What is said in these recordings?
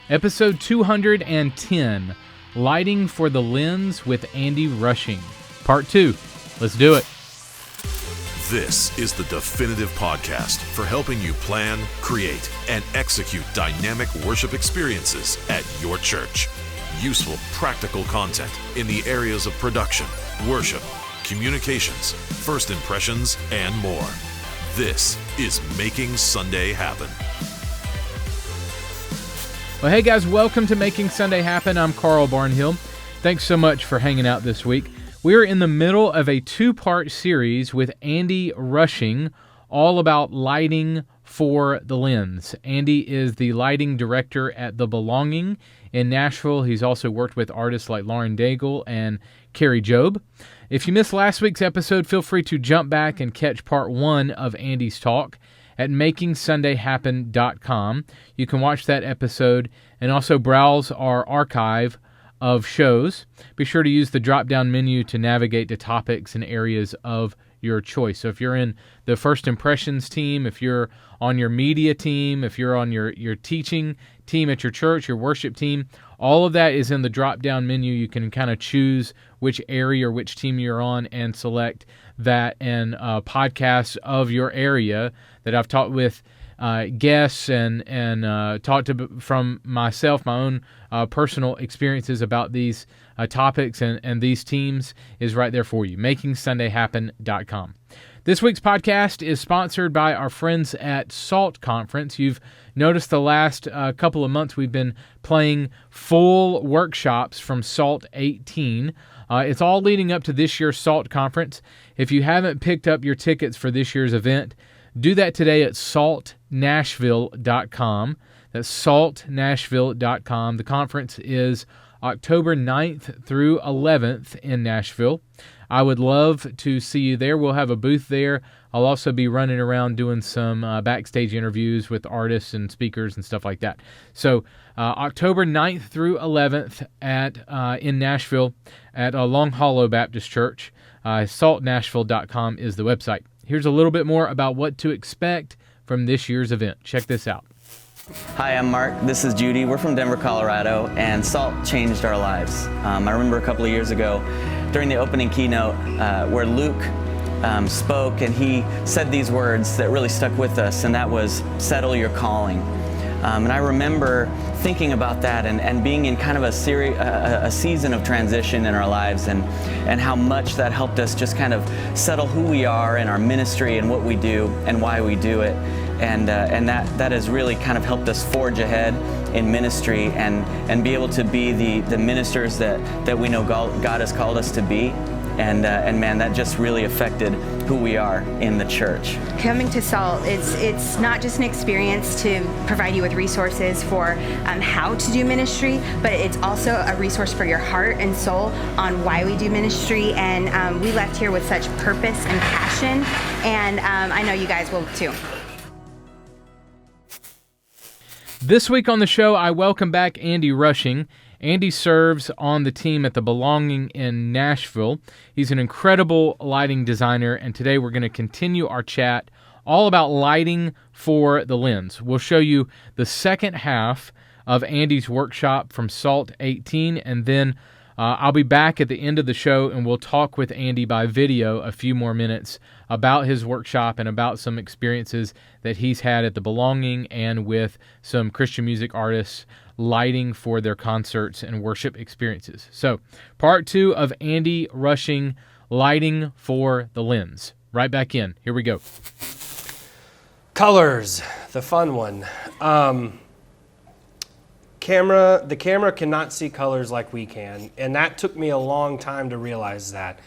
Episode 210, Lighting for the Lens with Andy Rushing. Part 2. Let's do it. This is the definitive podcast for helping you plan, create, and execute dynamic worship experiences at your church. Useful, practical content in the areas of production, worship, communications, first impressions, and more. This is Making Sunday Happen. Well, hey guys, welcome to Making Sunday Happen. I'm Carl Barnhill. Thanks so much for hanging out this week. We're in the middle of a two-part series with Andy Rushing, all about lighting for the lens. Andy is the lighting director at The Belonging in Nashville. He's also worked with artists like Lauren Daigle and Carrie Job. If you missed last week's episode, feel free to jump back and catch part 1 of Andy's talk at makingsundayhappen.com. You can watch that episode and also browse our archive of shows. Be sure to use the drop-down menu to navigate to topics and areas of your choice. So if you're in the First Impressions team, if you're on your media team, if you're on your teaching team at your church, your worship team, all of that is in the drop-down menu. You can kind of choose which area or which team you're on and select that, and podcasts of your area that I've talked with guests and talked to from myself, my own personal experiences about these topics and these teams is right there for you. MakingSundayHappen.com. This week's podcast is sponsored by our friends at SALT Conference. You've noticed the last couple of months we've been playing full workshops from SALT 18. It's all leading up to this year's SALT Conference. If you haven't picked up your tickets for this year's event, do that today at saltnashville.com. That's saltnashville.com. The conference is October 9th through 11th in Nashville. I would love to see you there. We'll have a booth there. I'll also be running around doing some backstage interviews with artists and speakers and stuff like that. So October 9th through 11th in Nashville at Long Hollow Baptist Church. Saltnashville.com is the website. Here's a little bit more about what to expect from this year's event. Check this out. Hi, I'm Mark. This is Judy. We're from Denver, Colorado, and SALT changed our lives. I remember a couple of years ago during the opening keynote where Luke spoke, and he said these words that really stuck with us, and that was, settle your calling. And I remember thinking about that and being in kind of a season of transition in our lives, and how much that helped us just kind of settle who we are in our ministry and what we do and why we do it. And that has really kind of helped us forge ahead in ministry and be able to be the ministers that we know God has called us to be. And man, that just really affected who we are in the church. Coming to SALT, it's not just an experience to provide you with resources for how to do ministry, but it's also a resource for your heart and soul on why we do ministry. And we left here with such purpose and passion, and I know you guys will too. This week on the show, I welcome back Andy Rushing. Andy serves on the team at The Belonging in Nashville. He's an incredible lighting designer, and today we're going to continue our chat all about lighting for the lens. We'll show you the second half of Andy's workshop from SALT 18, and then I'll be back at the end of the show, and we'll talk with Andy by video a few more minutes about his workshop and about some experiences that he's had at The Belonging and with some Christian music artists lighting for their concerts and worship experiences. So, part 2 of Andy Rushing, Lighting for the Lens. Right back in. Here we go. Colors, the fun one. The camera cannot see colors like we can, and that took me a long time to realize that.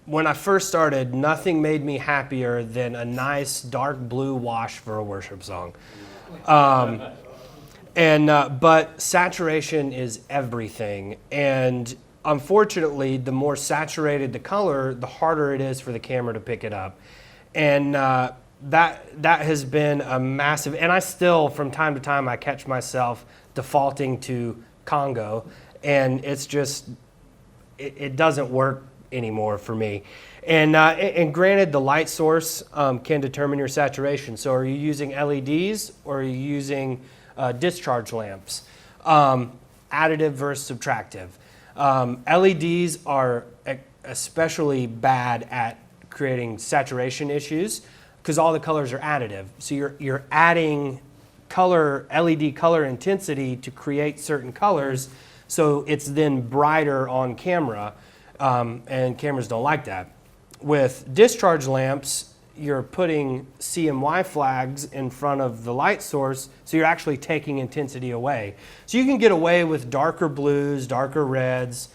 When I first started, nothing made me happier than a nice dark blue wash for a worship song. But saturation is everything, and unfortunately, the more saturated the color, the harder it is for the camera to pick it up. And that has been a massive, and I still, from time to time, I catch myself defaulting to Congo, and it's just, it doesn't work anymore for me. And granted, the light source can determine your saturation. So are you using LEDs or are you using discharge lamps. Additive versus subtractive. LEDs are especially bad at creating saturation issues because all the colors are additive. So you're adding LED color intensity to create certain colors, so it's then brighter on camera, and cameras don't like that. With discharge lamps, you're putting CMY flags in front of the light source, so you're actually taking intensity away. So you can get away with darker blues, darker reds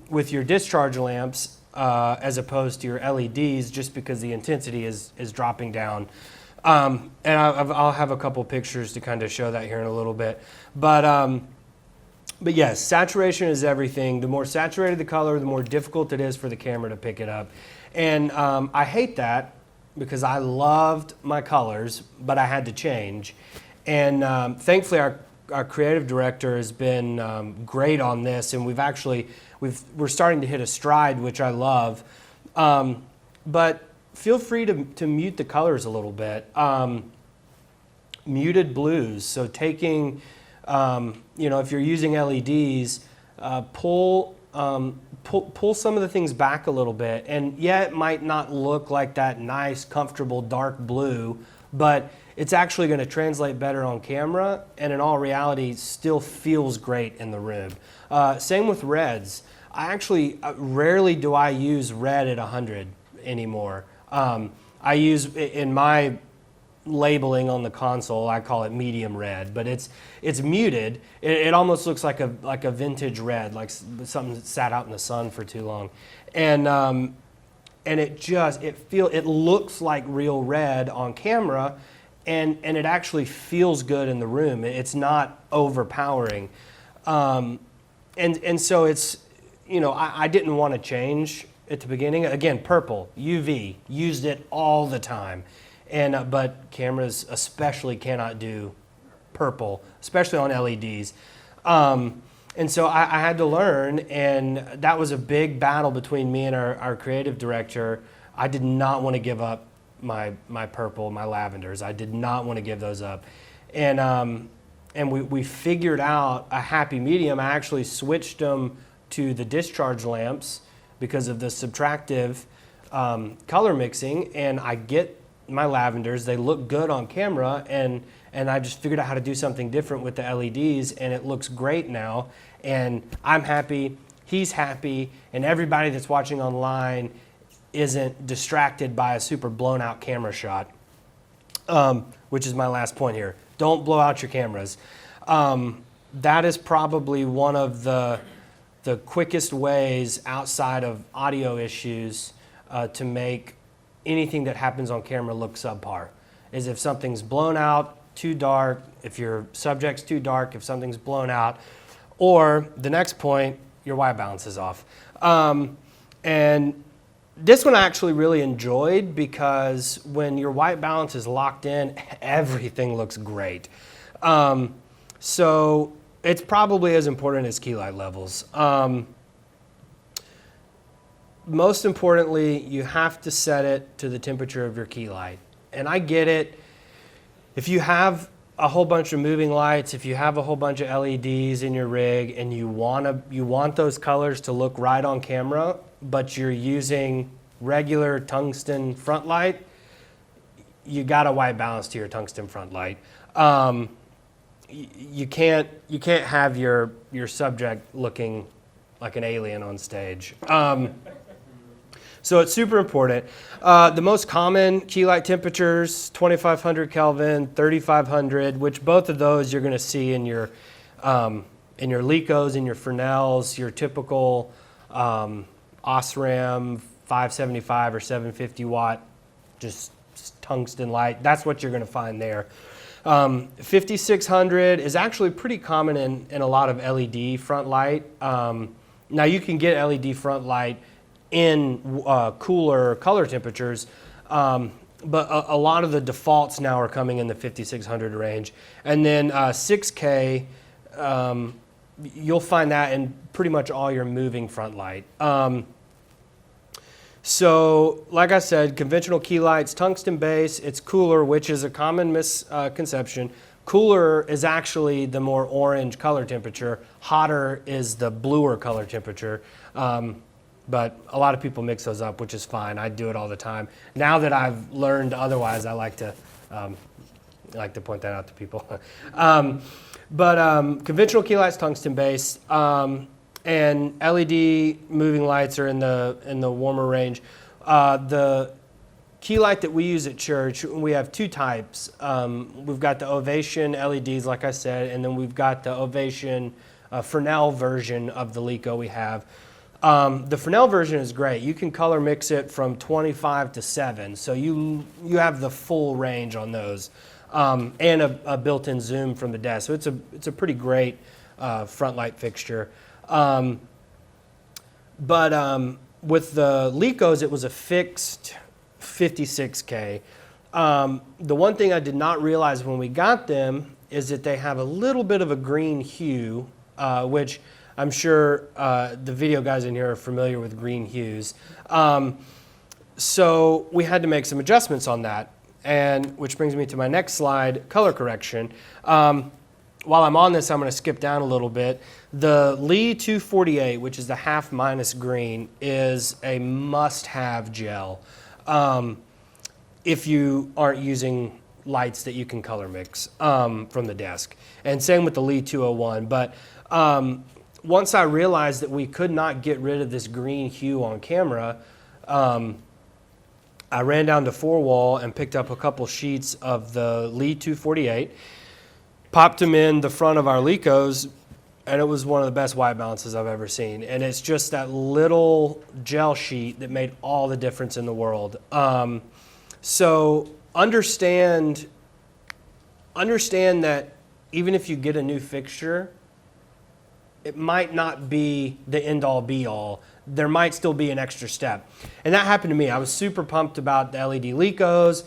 with your discharge lamps as opposed to your LEDs, just because the intensity is dropping down. And I'll have a couple pictures to kind of show that here in a little bit. But yes, saturation is everything. The more saturated the color, the more difficult it is for the camera to pick it up. And I hate that because I loved my colors, but I had to change. And thankfully, our creative director has been great on this, and we're starting to hit a stride, which I love. But feel free to mute the colors a little bit. Muted blues, so taking, if you're using LEDs, pull some of the things back a little bit. And yeah, it might not look like that nice, comfortable dark blue, but it's actually going to translate better on camera, and in all reality, still feels great in the room. Same with reds. Rarely do I use red at 100 anymore. I use, in my labeling on the console, I call it medium red, but it's muted. It almost looks like a vintage red, like something that sat out in the sun for too long, and it looks like real red on camera, and it actually feels good in the room. It's not overpowering, and so it's, I didn't want to change at the beginning. Again, purple, UV, used it all the time. But cameras especially cannot do purple, especially on LEDs. And so I had to learn, and that was a big battle between me and our creative director. I did not want to give up my purple, my lavenders. I did not want to give those up. And we figured out a happy medium. I actually switched them to the discharge lamps because of the subtractive color mixing, and I get my lavenders, they look good on camera, and I just figured out how to do something different with the LEDs, and it looks great now, and I'm happy, he's happy, and everybody that's watching online isn't distracted by a super blown out camera shot, which is my last point here. Don't blow out your cameras. That is probably one of the quickest ways outside of audio issues to make anything that happens on camera look subpar, is if something's blown out, too dark, if your subject's too dark, if something's blown out, or the next point, your white balance is off. And this one I actually really enjoyed because when your white balance is locked in, everything looks great. So it's probably as important as key light levels. Most importantly, you have to set it to the temperature of your key light. And I get it. If you have a whole bunch of moving lights, if you have a whole bunch of LEDs in your rig and you want those colors to look right on camera, but you're using regular tungsten front light, you got to white balance to your tungsten front light. You can't have your subject looking like an alien on stage. So it's super important. The most common key light temperatures, 2500 Kelvin, 3500, which both of those you're going to see in your Lecos, in your Fresnels, your typical Osram 575 or 750 watt, just tungsten light. That's what you're going to find there. 5600 is actually pretty common in a lot of LED front light. Now you can get LED front light in cooler color temperatures, but a lot of the defaults now are coming in the 5600 range. And then 6K, you'll find that in pretty much all your moving front light. So like I said, conventional key lights, tungsten base, it's cooler, which is a common misconception. Cooler is actually the more orange color temperature. Hotter is the bluer color temperature. But a lot of people mix those up, which is fine. I do it all the time. Now that I've learned otherwise, I like to point that out to people. But conventional key lights, tungsten based, and LED moving lights are in the warmer range. The key light that we use at church, we have two types. We've got the Ovation LEDs, like I said, and then we've got the Ovation Fresnel version of the Lico we have. The Fresnel version is great. You can color mix it from 25 to 7, so you have the full range on those, and a built-in zoom from the desk. So it's a pretty great front light fixture. But with the Licos, it was a fixed 56K. The one thing I did not realize when we got them is that they have a little bit of a green hue, which I'm sure the video guys in here are familiar with green hues. So we had to make some adjustments on that, and which brings me to my next slide, color correction. While I'm on this, I'm going to skip down a little bit. The Lee 248, which is the half minus green, is a must-have gel if you aren't using lights that you can color mix from the desk. And same with the Lee 201. But once I realized that we could not get rid of this green hue on camera, I ran down to 4-Wall and picked up a couple sheets of the Lee 248, popped them in the front of our Licos, and it was one of the best white balances I've ever seen. And it's just that little gel sheet that made all the difference in the world. So understand that even if you get a new fixture, it might not be the end-all be-all. There might still be an extra step. And that happened to me. I was super pumped about the LED Licos,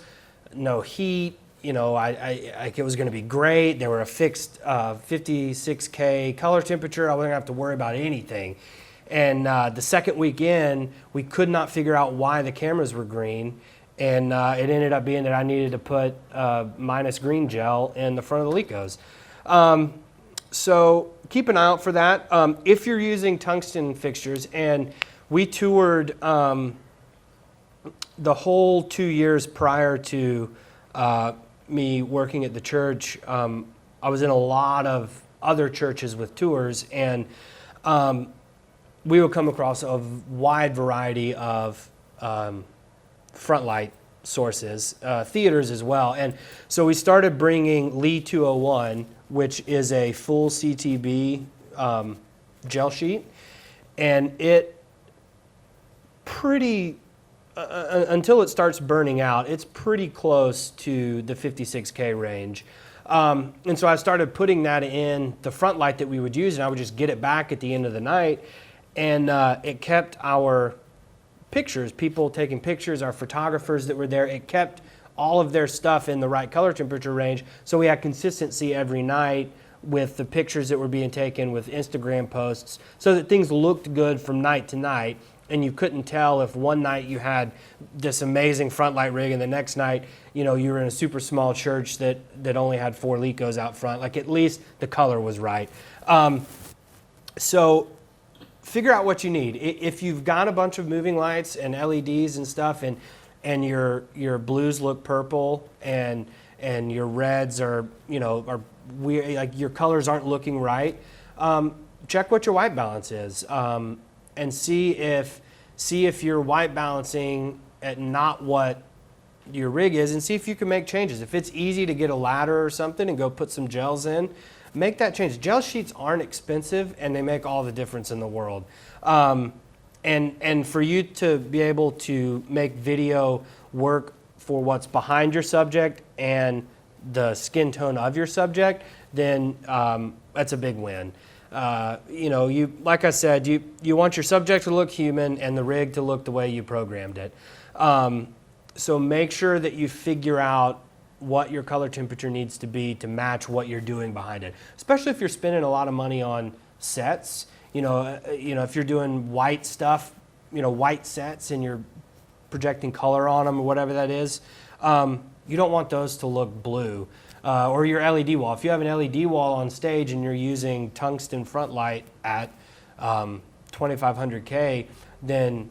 no heat, it was going to be great. They were a fixed 56K color temperature. I wasn't going to have to worry about anything. And the second week in, we could not figure out why the cameras were green. And it ended up being that I needed to put minus green gel in the front of the Licos. So keep an eye out for that. If you're using tungsten fixtures, and we toured the whole 2 years prior to me working at the church, I was in a lot of other churches with tours, and we would come across a wide variety of front light sources, theaters as well. And so we started bringing Lee 201, which is a full CTB gel sheet, and it pretty until it starts burning out, it's pretty close to the 56K range. And so I started putting that in the front light that we would use, and I would just get it back at the end of the night. And it kept our pictures, people taking pictures, our photographers that were there, it kept all of their stuff in the right color temperature range. So we had consistency every night with the pictures that were being taken, with Instagram posts, so that things looked good from night to night. And you couldn't tell if one night you had this amazing front light rig and the next night, you were in a super small church that only had 4 Licos out front. Like, at least the color was right. So figure out what you need. If you've got a bunch of moving lights and LEDs and stuff, and your blues look purple and your reds are weird, like your colors aren't looking right, check what your white balance is. And see if you're white balancing at not what your rig is, and see if you can make changes. If it's easy to get a ladder or something and go put some gels in, make that change. Gel sheets aren't expensive, and they make all the difference in the world. And for you to be able to make video work for what's behind your subject and the skin tone of your subject, then that's a big win. Like I said, you want your subject to look human and the rig to look the way you programmed it. So make sure that you figure out what your color temperature needs to be to match what you're doing behind it. Especially if you're spending a lot of money on sets. If you're doing white stuff, white sets, and you're projecting color on them or whatever that is, you don't want those to look blue. or your LED wall. If you have an LED wall on stage and you're using tungsten front light at 2500K, then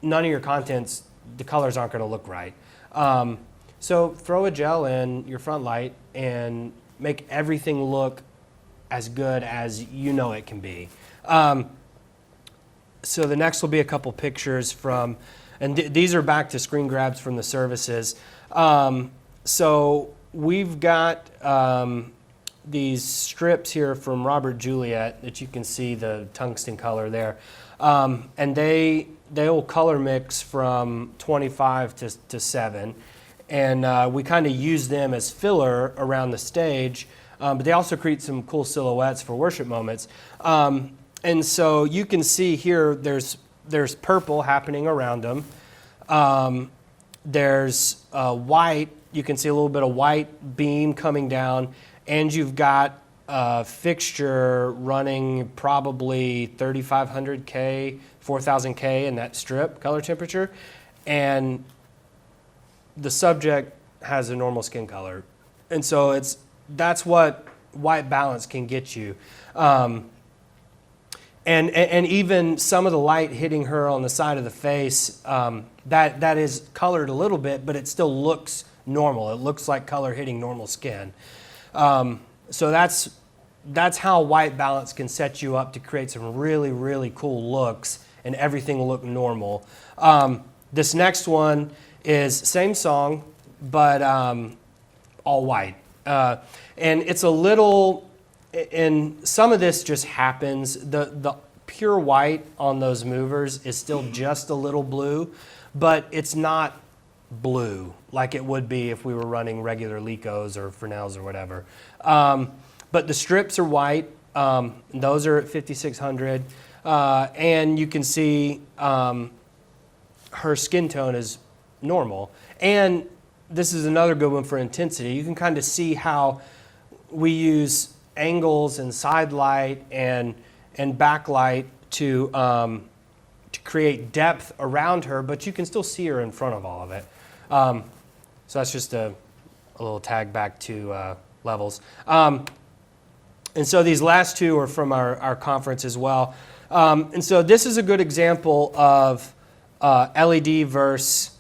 none of your contents, the colors aren't going to look right. So throw a gel in your front light and make everything look as good as you know it can be. So the next will be a couple pictures from, and these are back to screen grabs from the services. So we've got these strips here from Robert Juliet that you can see the tungsten color there. And they will color mix from 25 to 7. And we kind of use them as filler around the stage, but they also create some cool silhouettes for worship moments. And so you can see here there's purple happening around them. There's white. You can see a little bit of white beam coming down, and you've got a fixture running probably 3500K, 4000K in that strip color temperature, and the subject has a normal skin color. And so that's what white balance can get you. And even some of the light hitting her on the side of the face, that is colored a little bit, but it still looks normal. It looks like color hitting normal skin. So that's how white balance can set you up to create some really, really cool looks and everything will look normal. This next one is same song, but all white. And it's a little, and some of this just happens. The pure white on those movers is still just a little blue, but it's not blue like it would be if we were running regular Lecos or Fresnels or whatever. But the strips are white. Those are at 5600. And you can see her skin tone is normal. And this is another good one for intensity. You can kind of see how we use angles and side light and backlight to create depth around her, but you can still see her in front of all of it. So that's just a little tag back to levels. And so these last two are from our conference as well. And so this is a good example of LED versus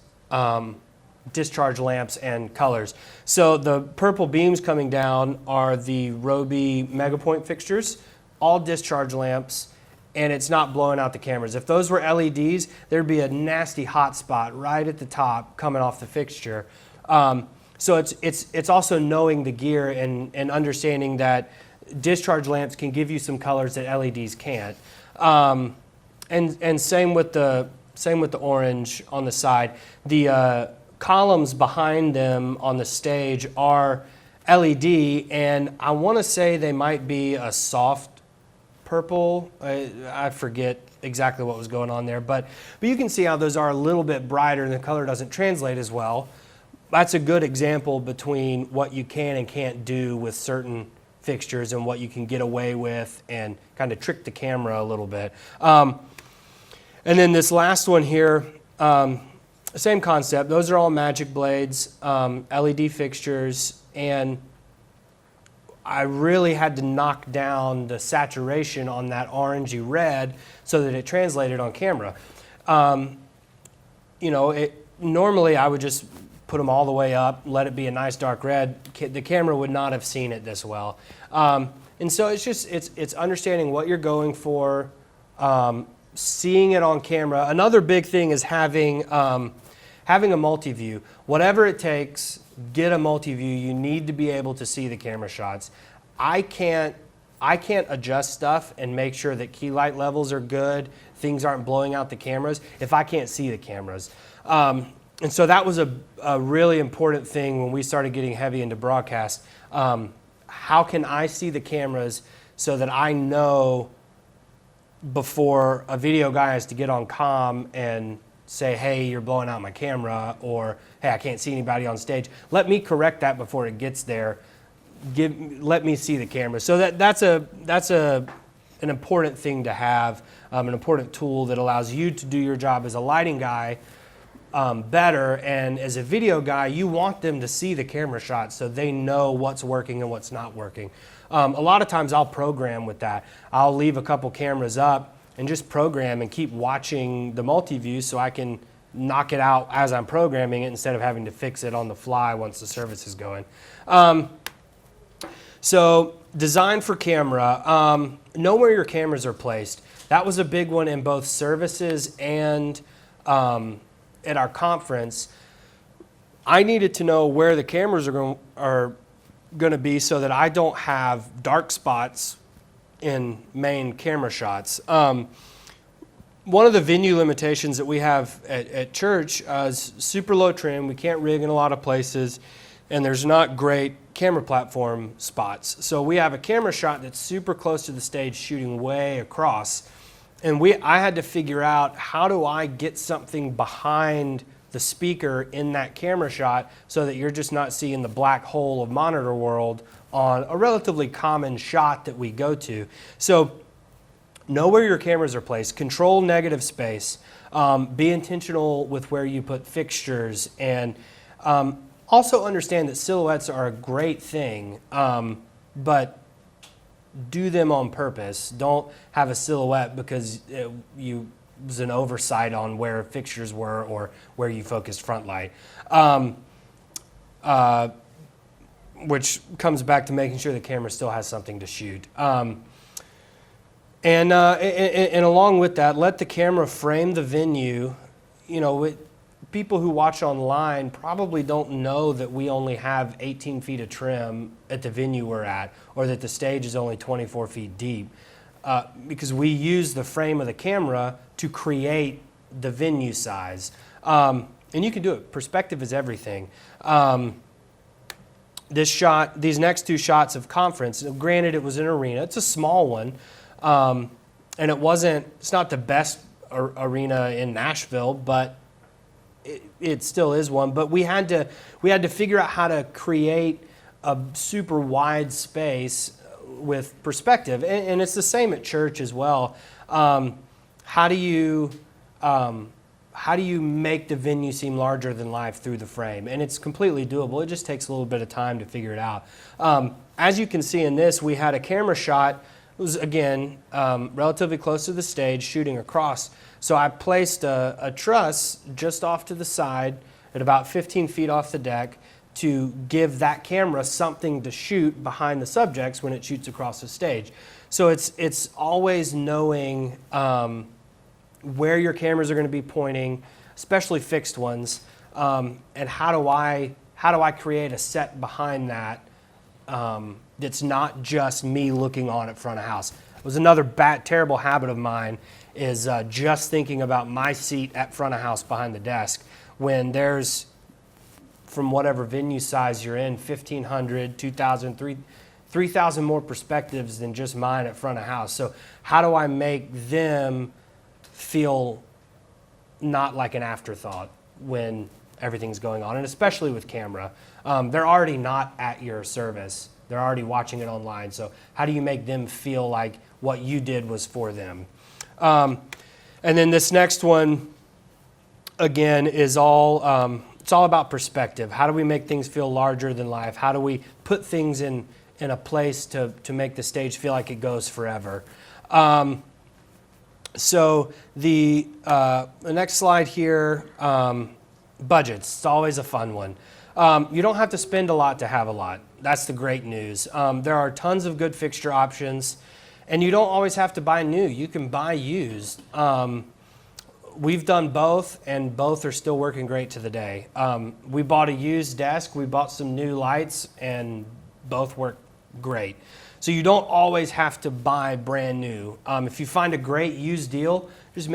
discharge lamps and colors. So the purple beams coming down are the Roby Megapoint fixtures, all discharge lamps, and it's not blowing out the cameras. If those were LEDs, there'd be a nasty hot spot right at the top coming off the fixture. So it's also knowing the gear and understanding that discharge lamps can give you some colors that LEDs can't. And same with the orange on the side. The columns behind them on the stage are LED, and I want to say they might be a soft purple. I forget exactly what was going on there, but you can see how those are a little bit brighter and the color doesn't translate as well. That's a good example between what you can and can't do with certain fixtures and what you can get away with and kind of trick the camera a little bit. And then this last one here, same concept. Those are all Magic Blades, LED fixtures, and I really had to knock down the saturation on that orangey red so that it translated on camera. Normally I would just put them all the way up, let it be a nice dark red. The camera would not have seen it this well. And so it's understanding what you're going for, seeing it on camera. Another big thing is having a multi-view. Whatever it takes, get a multi-view. You need to be able to see the camera shots. I can't adjust stuff and make sure that key light levels are good, things aren't blowing out the cameras, if I can't see the cameras. And so that was a really important thing when we started getting heavy into broadcast. How can I see the cameras so that I know before a video guy has to get on comm and say, hey, you're blowing out my camera, or hey, I can't see anybody on stage. Let me correct that before it gets there. Let me see the camera. So that's an important thing to have, an important tool that allows you to do your job as a lighting guy better. And as a video guy, you want them to see the camera shot so they know what's working and what's not working. A lot of times I'll program with that. I'll leave a couple cameras up and just program and keep watching the multi-view so I can knock it out as I'm programming it instead of having to fix it on the fly once the service is going. So design for camera. Know where your cameras are placed. That was a big one in both services and at our conference. I needed to know where the cameras are going to be so that I don't have dark spots in main camera shots. One of the venue limitations that we have at church is super low trim. We can't rig in a lot of places, and there's not great camera platform spots. So we have a camera shot that's super close to the stage shooting way across. And I had to figure out, how do I get something behind the speaker in that camera shot so that you're just not seeing the black hole of monitor world on a relatively common shot that we go to. So know where your cameras are placed, control negative space, be intentional with where you put fixtures, and also understand that silhouettes are a great thing, but do them on purpose. Don't have a silhouette because you was an oversight on where fixtures were or where you focused front light. Which comes back to making sure the camera still has something to shoot. And along with that, let the camera frame the venue. People who watch online probably don't know that we only have 18 feet of trim at the venue we're at, or that the stage is only 24 feet deep, because we use the frame of the camera to create the venue size. And you can do it. Perspective is everything. These next two shots of conference, granted it was an arena, it's a small one, and it's not the best arena in Nashville, but it still is one. But we had to figure out how to create a super wide space with perspective, and it's the same at church as well. How do you make the venue seem larger than life through the frame? And it's completely doable. It just takes a little bit of time to figure it out. As you can see in this, we had a camera shot. It was, again, relatively close to the stage, shooting across. So I placed a truss just off to the side at about 15 feet off the deck to give that camera something to shoot behind the subjects when it shoots across the stage. So it's always knowing where your cameras are going to be pointing, especially fixed ones, and how do I create a set behind that that's not just me looking on at front of house. It was another terrible habit of mine, is just thinking about my seat at front of house behind the desk, when there's, from whatever venue size you're in, 1,500, 2,000, 3,000 more perspectives than just mine at front of house. So how do I make them feel not like an afterthought when everything's going on, and especially with camera. They're already not at your service. They're already watching it online. So how do you make them feel like what you did was for them? And then this next one, again, is it's all about perspective. How do we make things feel larger than life? How do we put things in a place to make the stage feel like it goes forever? So the next slide here, budgets. It's always a fun one. You don't have to spend a lot to have a lot. That's the great news. There are tons of good fixture options, and you don't always have to buy new. You can buy used. We've done both, and both are still working great to the day. We bought a used desk. We bought some new lights, and both work great. So you don't always have to buy brand new. If you find a great used deal, just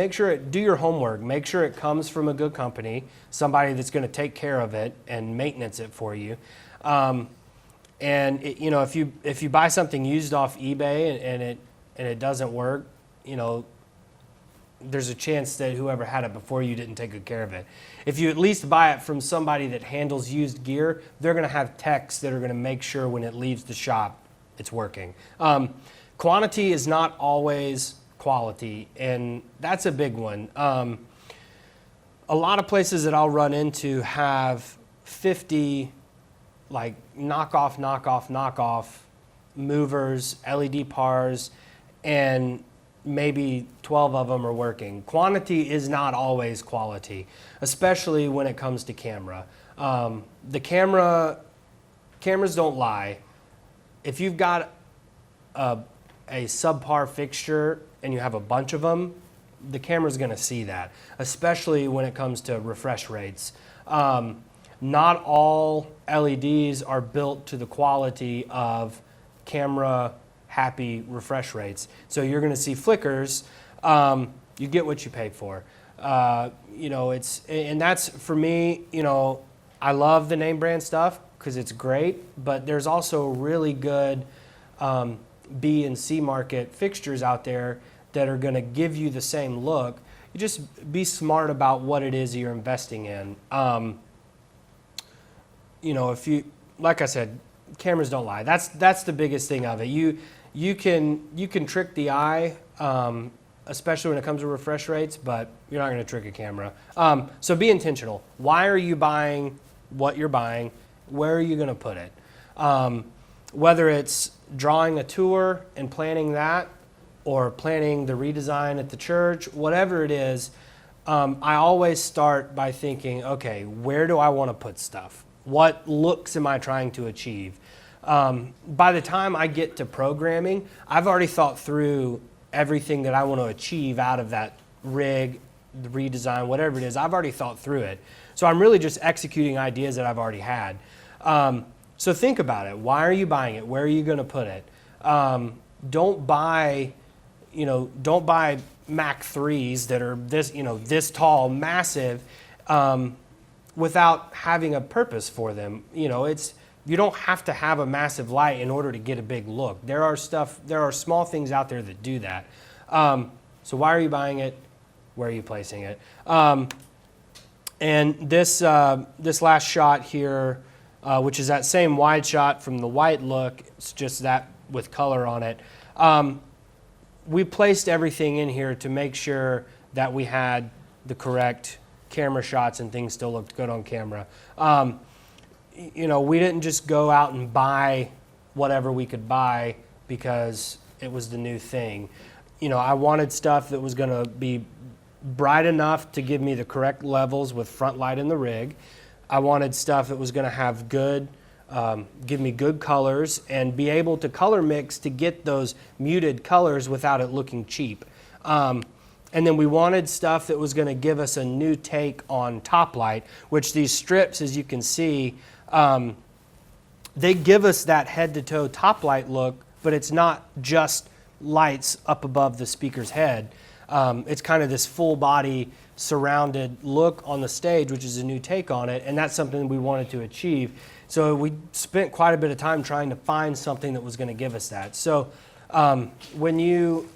do your homework. Make sure it comes from a good company, somebody that's going to take care of it and maintenance it for you. If you buy something used off eBay and it doesn't work, there's a chance that whoever had it before you didn't take good care of it. If you at least buy it from somebody that handles used gear, they're going to have techs that are going to make sure when it leaves the shop it's working. Quantity is not always quality, and that's a big one. a lot of places that I'll run into have 50 like knockoff movers, LED pars, and maybe 12 of them are working. Quantity is not always quality, especially when it comes to camera. Cameras don't lie. If you've got a subpar fixture and you have a bunch of them, the camera's going to see that, especially when it comes to refresh rates. Not all LEDs are built to the quality of camera happy refresh rates. So you're going to see flickers. You get what you pay for. And that's for me, I love the name brand stuff because it's great, but there's also really good B and C market fixtures out there that are going to give you the same look. You just be smart about what it is you're investing in. If you, like I said, cameras don't lie. That's the biggest thing of it. You can trick the eye, especially when it comes to refresh rates, but you're not going to trick a camera. So be intentional. Why are you buying what you're buying? Where are you going to put it? Whether it's drawing a tour and planning that, or planning the redesign at the church, whatever it is, I always start by thinking, okay, where do I want to put stuff? What looks am I trying to achieve? By the time I get to programming, I've already thought through everything that I want to achieve out of that rig, the redesign, whatever it is. I've already thought through it. So I'm really just executing ideas that I've already had. So think about it. Why are you buying it? Where are you going to put it? Don't buy Mac 3s that are this tall, massive, without having a purpose for them. You don't have to have a massive light in order to get a big look. There are small things out there that do that. So why are you buying it? Where are you placing it? And this last shot here, which is that same wide shot from the white look, it's just that with color on it. We placed everything in here to make sure that we had the correct camera shots and things still looked good on camera. We didn't just go out and buy whatever we could buy because it was the new thing. I wanted stuff that was going to be bright enough to give me the correct levels with front light in the rig. I wanted stuff that was going to have give me good colors and be able to color mix to get those muted colors without it looking cheap. And then we wanted stuff that was going to give us a new take on top light, which these strips, as you can see, they give us that head-to-toe top light look, but it's not just lights up above the speaker's head. It's kind of this full-body surrounded look on the stage, which is a new take on it, and that's something we wanted to achieve. So we spent quite a bit of time trying to find something that was going to give us that. So when you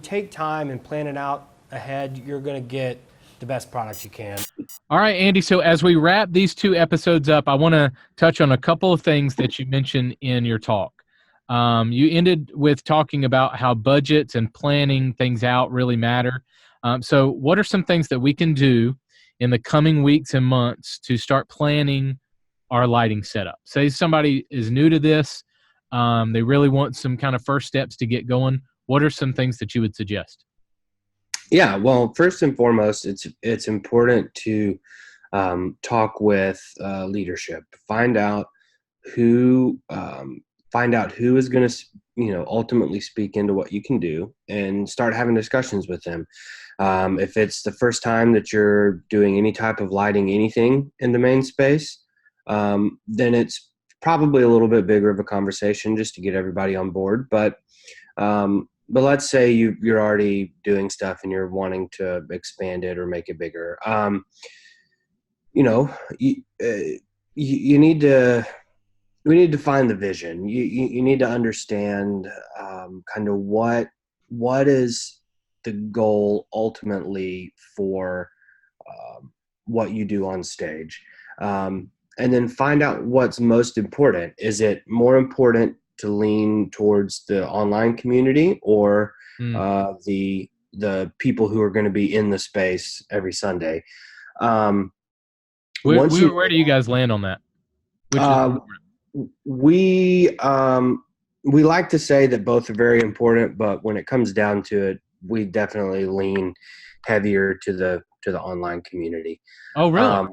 take time and plan it out ahead, you're going to get the best products you can. All right, Andy. So as we wrap these two episodes up, I want to touch on a couple of things that you mentioned in your talk. You ended with talking about how budgets and planning things out really matter. So what are some things that we can do in the coming weeks and months to start planning our lighting setup? Say somebody is new to this. They really want some kind of first steps to get going. What are some things that you would suggest? Yeah, well, first and foremost, it's important to talk with leadership. Find out who is going to ultimately speak into what you can do, and start having discussions with them. If it's the first time that you're doing any type of lighting, anything in the main space, then it's probably a little bit bigger of a conversation just to get everybody on board. But let's say you're already doing stuff and you're wanting to expand it or make it bigger. We need to find the vision. You need to understand kind of what is the goal ultimately for what you do on stage. And then find out what's most important. Is it more important to lean towards the online community or the the people who are going to be in the space every Sunday. Where do you guys land on that? Which is uh, we like to say that both are very important, but when it comes down to it, we definitely lean heavier to the online community. Oh, really?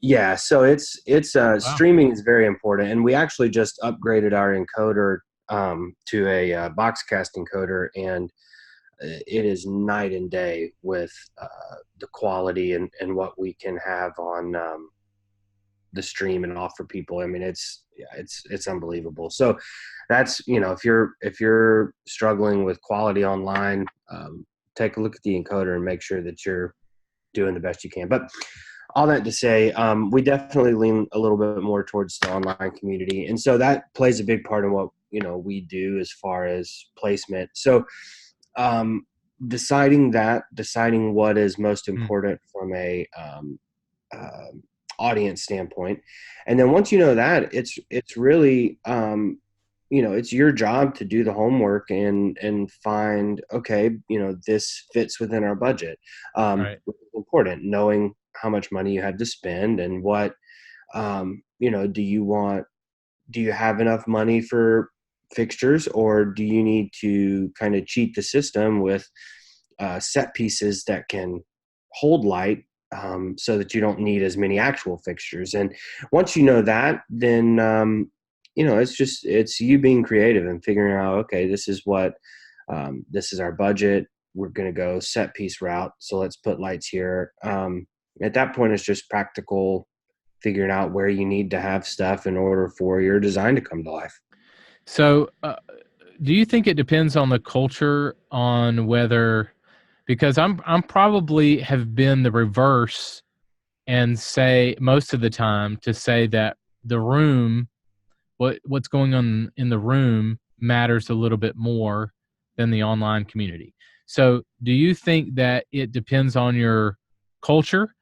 Yeah, so it's Wow. streaming is very important, and we actually just upgraded our encoder to a Boxcast encoder, and it is night and day with the quality and what we can have on the stream and offer people. I mean, it's unbelievable. So that's, if you're struggling with quality online, take a look at the encoder and make sure that you're doing the best you can. But all that to say, we definitely lean a little bit more towards the online community, and so that plays a big part in what we do as far as placement. So deciding what is most important from a audience standpoint, and then once you know that, it's really it's your job to do the homework and find, okay, this fits within our budget. Right. Which is important, knowing how much money you had to spend and what do you have enough money for fixtures, or do you need to kind of cheat the system with set pieces that can hold light, so that you don't need as many actual fixtures. And once you know that, then it's you being creative and figuring out, okay, this is our budget. We're going to go set piece route, so let's put lights here. At that point, it's just practical, figuring out where you need to have stuff in order for your design to come to life. So, do you think it depends on the culture on whether, because I'm probably have been the reverse and say most of the time to say that the room, what's going on in the room matters a little bit more than the online community. So do you think that it depends on your culture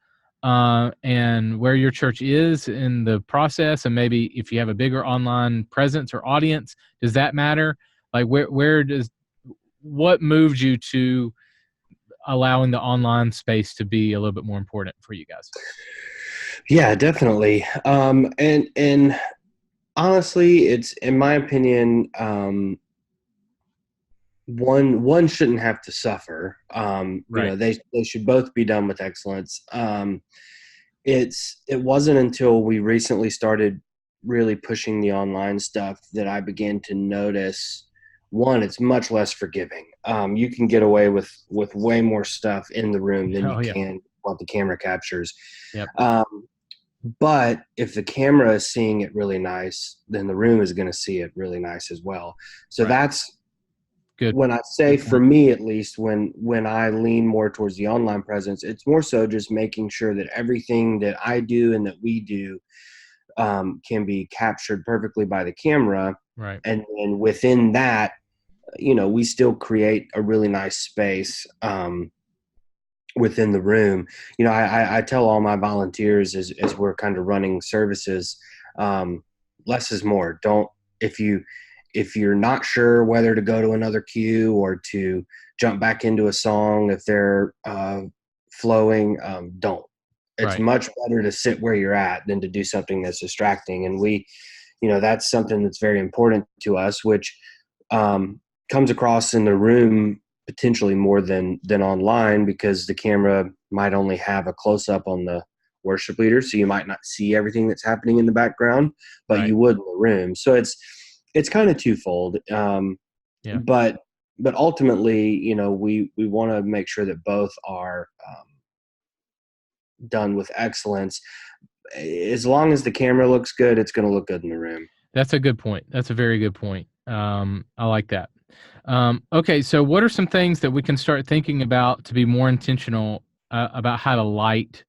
and where your church is in the process, and maybe if you have a bigger online presence or audience, does that matter? Like what moved you to allowing the online space to be a little bit more important for you guys? Yeah, definitely. And honestly, it's, in my opinion, one shouldn't have to suffer. Right. They should both be done with excellence. It wasn't until we recently started really pushing the online stuff that I began to notice, one, it's much less forgiving. You can get away with way more stuff in the room than you can what the camera captures. Yep. But if the camera is seeing it really nice, then the room is going to see it really nice as well. So that's good. When I say, for me at least, when I lean more towards the online presence, it's more so just making sure that everything that I do and that we do can be captured perfectly by the camera. Right. And then within that, we still create a really nice space within the room. I tell all my volunteers as we're kind of running services, less is more. If you're not sure whether to go to another cue or to jump back into a song, if they're flowing, don't. It's much better to sit where you're at than to do something that's distracting. And that's something that's very important to us, which comes across in the room potentially more than online, because the camera might only have a close-up on the worship leader, so you might not see everything that's happening in the background, but you would in the room. So it's kind of twofold. But ultimately, we want to make sure that both are done with excellence. As long as the camera looks good, it's going to look good in the room. That's a good point. That's a very good point. I like that. Okay, so what are some things that we can start thinking about to be more intentional about how to light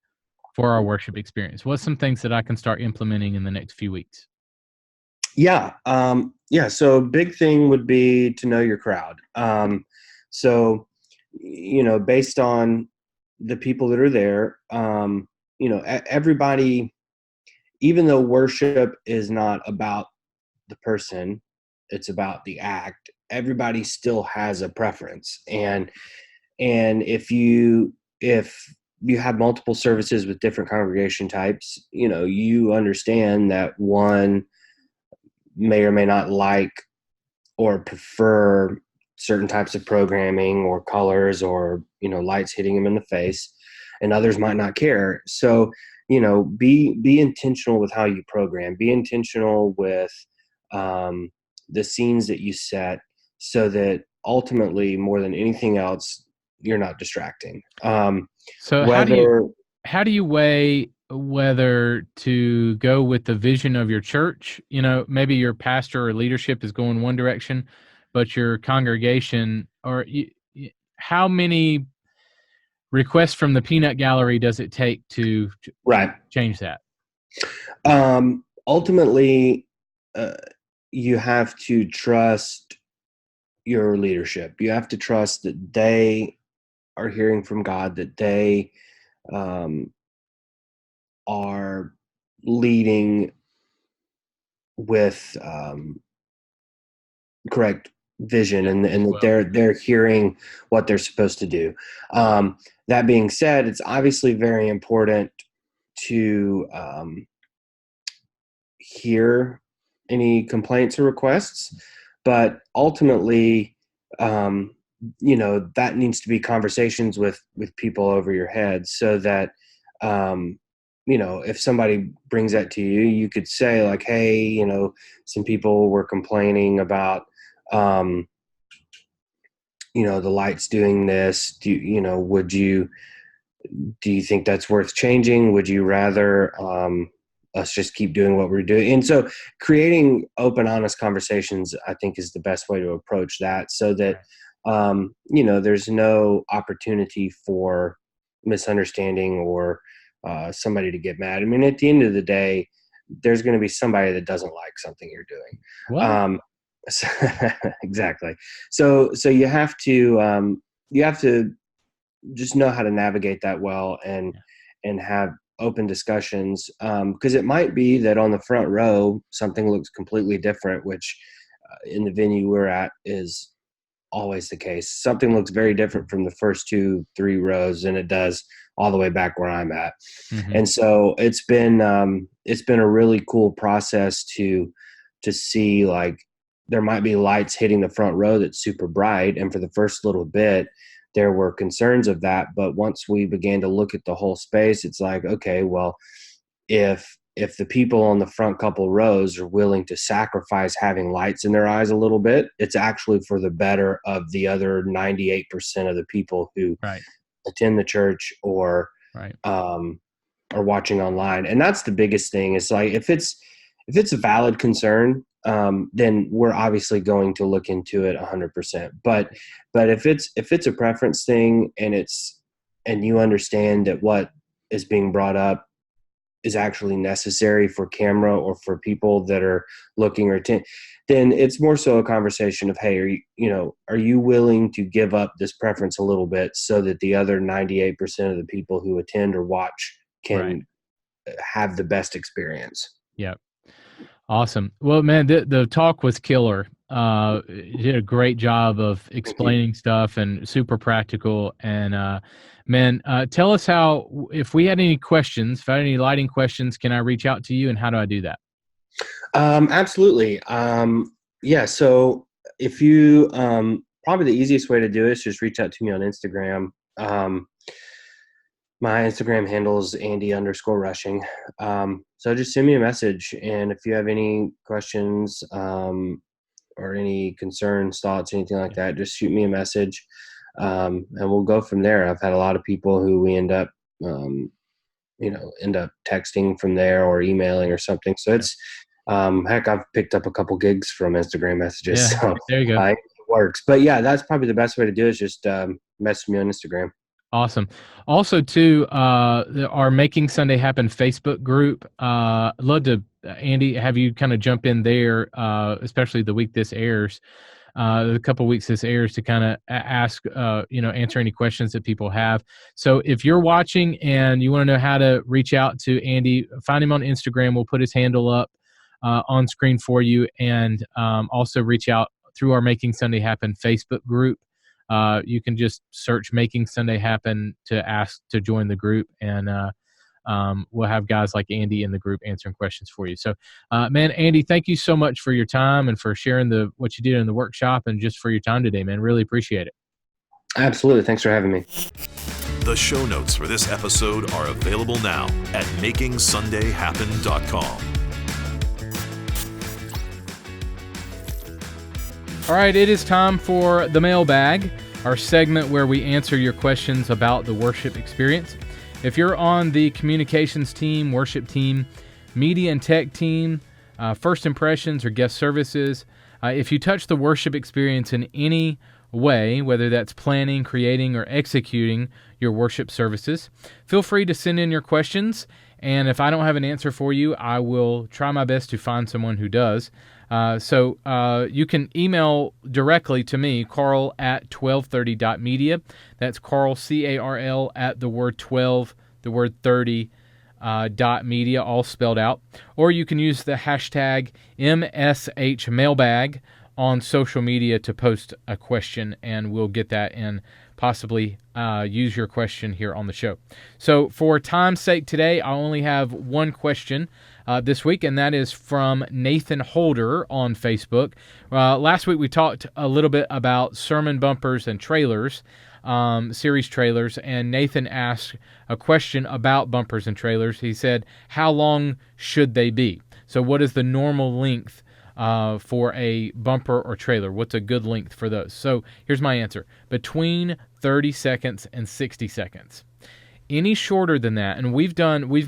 for our worship experience? What's some things that I can start implementing in the next few weeks? Yeah. So big thing would be to know your crowd. So, based on the people that are there, everybody, even though worship is not about the person, it's about the act, everybody still has a preference. And And if you have multiple services with different congregation types, you understand that one may or may not like or prefer certain types of programming or colors or lights hitting them in the face, and others might not care. So be intentional with how you program. Be intentional with the scenes that you set, so that ultimately, more than anything else, you're not distracting. So Whether how do you weigh whether to go with the vision of your church? Maybe your pastor or leadership is going one direction, but your congregation, or how many requests from the peanut gallery does it take to right. change that? Ultimately, you have to trust your leadership. You have to trust that they are hearing from God, that they are leading with correct vision, and that they're hearing what they're supposed to do. That being said, it's obviously very important to hear any complaints or requests, but ultimately, that needs to be conversations with people over your head, so that if somebody brings that to you, you could say like, hey, some people were complaining about the lights doing this. Do you think that's worth changing? Would you rather us just keep doing what we're doing? And so creating open, honest conversations, I think, is the best way to approach that, so that there's no opportunity for misunderstanding or somebody to get mad. I mean, at the end of the day, there's going to be somebody that doesn't like something you're doing. What? Exactly. So you have to just know how to navigate that well, and have open discussions, because it might be that on the front row something looks completely different, which in the venue we're at is always the case. Something looks very different from the first 2-3 rows than it does all the way back where I'm at. Mm-hmm. And so it's been a really cool process to see, like, there might be lights hitting the front row that's super bright, and for the first little bit there were concerns of that. But once we began to look at the whole space, it's like, okay, well, if the people on the front couple rows are willing to sacrifice having lights in their eyes a little bit, it's actually for the better of the other 98% of the people who attend the church or are watching online. And that's the biggest thing. It's like, if it's a valid concern, then we're obviously going to look into it 100%. But if it's a preference thing, and you understand that what is being brought up is actually necessary for camera or for people that are looking, or then it's more so a conversation of, hey, are you willing to give up this preference a little bit, so that the other 98% of the people who attend or watch can have the best experience. Yep. Awesome. Well, man, the talk was killer. You did a great job of explaining stuff, and super practical. And man, tell us how, if we had any questions, if I had any lighting questions, can I reach out to you, and how do I do that? Absolutely. Yeah. So if you, probably the easiest way to do it is just reach out to me on Instagram. My Instagram handle is Andy_rushing. So just send me a message. And if you have any questions, or any concerns, thoughts, anything like that, just shoot me a message. And we'll go from there. I've had a lot of people who we end up texting from there, or emailing or something. So it's, heck, I've picked up a couple gigs from Instagram messages. Yeah, so there you go. It works. But yeah, that's probably the best way to do it, is just message me on Instagram. Awesome. Also, too, our Making Sunday Happen Facebook group. I'd love to, Andy, have you kind of jump in there, especially the week this airs, a couple of weeks this airs, to kind of ask, answer any questions that people have. So if you're watching and you want to know how to reach out to Andy, find him on Instagram. We'll put his handle up on screen for you, and also reach out through our Making Sunday Happen Facebook group. you can just search Making Sunday Happen to ask to join the group, and we'll have guys like Andy in the group answering questions for you. So, man, Andy, thank you so much for your time and for sharing what you did in the workshop and just for your time today, man. Really appreciate it. Absolutely. Thanks for having me. The show notes for this episode are available now at makingsundayhappen.com. All right, it is time for the mailbag, our segment where we answer your questions about the worship experience. If you're on the communications team, worship team, media and tech team, first impressions or guest services, if you touch the worship experience in any way, whether that's planning, creating, or executing your worship services, feel free to send in your questions. And if I don't have an answer for you, I will try my best to find someone who does. So you can email directly to me, Carl at 1230.media. That's Carl, C-A-R-L, at the word 12, the word 30, .media, all spelled out. Or you can use the hashtag MSHmailbag on social media to post a question, and we'll get that and possibly use your question here on the show. So for time's sake today, I only have one question this week, and that is from Nathan Holder on Facebook. Last week we talked a little bit about sermon bumpers and trailers, series trailers, and Nathan asked a question about bumpers and trailers. He said, how long should they be? So what is the normal length for a bumper or trailer? What's a good length for those? So here's my answer. Between 30 seconds and 60 seconds. Any shorter than that, and we've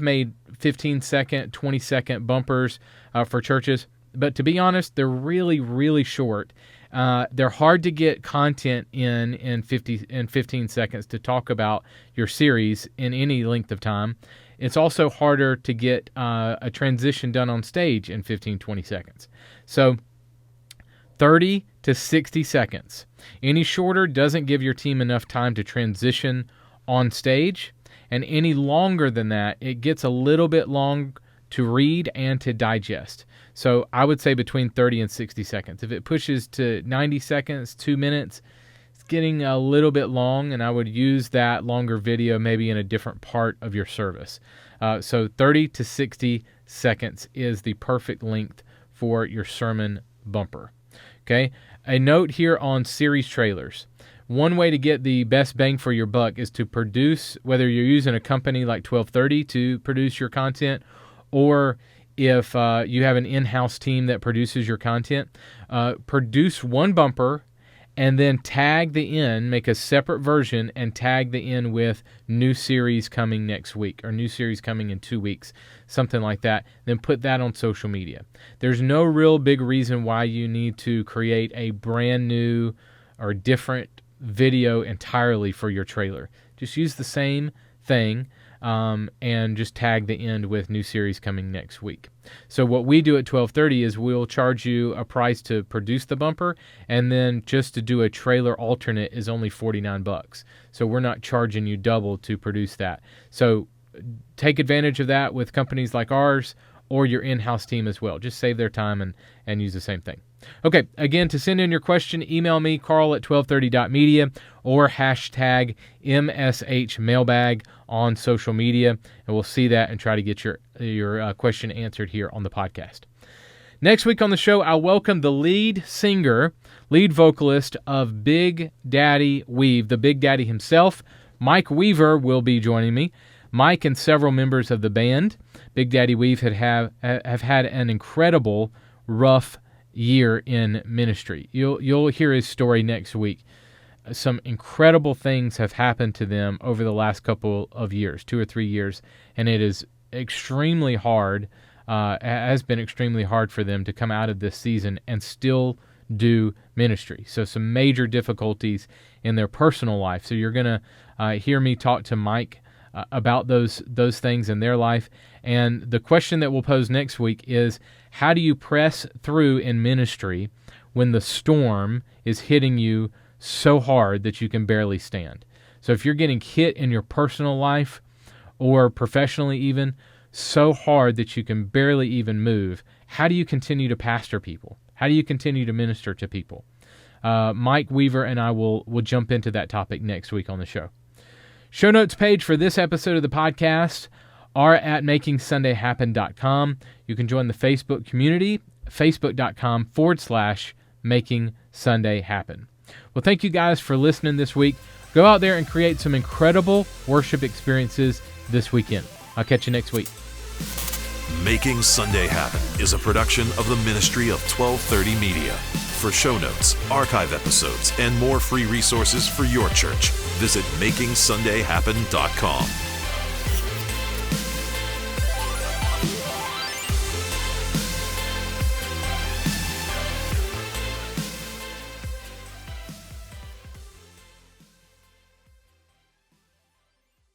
made 15-second, 20-second bumpers for churches, but to be honest, they're really, really short. They're hard to get content in 15 seconds to talk about your series in any length of time. It's also harder to get a transition done on stage in 15, 20 seconds. So 30 to 60 seconds. Any shorter doesn't give your team enough time to transition on stage, and any longer than that, it gets a little bit long to read and to digest. So I would say between 30 and 60 seconds. If it pushes to 90 seconds, 2 minutes, it's getting a little bit long, and I would use that longer video maybe in a different part of your service. So 30 to 60 seconds is the perfect length for your sermon bumper. Okay, a note here on series trailers. One way to get the best bang for your buck is to produce, whether you're using a company like 1230 to produce your content, or if you have an in-house team that produces your content, produce one bumper and then tag the end, make a separate version and tag the end with new series coming next week or new series coming in 2 weeks, something like that. Then put that on social media. There's no real big reason why you need to create a brand new or different video entirely for your trailer. Just use the same thing and just tag the end with new series coming next week. So what we do at 1230 is we'll charge you a price to produce the bumper, and then just to do a trailer alternate is only $49. So we're not charging you double to produce that. So take advantage of that with companies like ours or your in-house team as well. Just save their time and use the same thing. Okay, again, to send in your question, email me, Carl at 1230.media, or hashtag MSHmailbag on social media, and we'll see that and try to get your question answered here on the podcast. Next week on the show, I'll welcome the lead vocalist of Big Daddy Weave, the Big Daddy himself. Mike Weaver will be joining me. Mike and several members of the band, Big Daddy Weave, have had an incredible, rough year in ministry. You'll hear his story next week. Some incredible things have happened to them over the last couple of years, 2 or 3 years, and it is extremely hard, has been extremely hard for them to come out of this season and still do ministry. So some major difficulties in their personal life. So you're going to hear me talk to Mike about those things in their life. And the question that we'll pose next week is, how do you press through in ministry when the storm is hitting you so hard that you can barely stand? So if you're getting hit in your personal life or professionally even so hard that you can barely even move, how do you continue to pastor people? How do you continue to minister to people? Mike Weaver and I will jump into that topic next week on the show. Show notes page for this episode of the podcast are at makingsundayhappen.com. You can join the Facebook community, facebook.com/Making Sunday Happen. Well, thank you guys for listening this week. Go out there and create some incredible worship experiences this weekend. I'll catch you next week. Making Sunday Happen is a production of the ministry of 1230 Media. For show notes, archive episodes, and more free resources for your church, visit makingsundayhappen.com.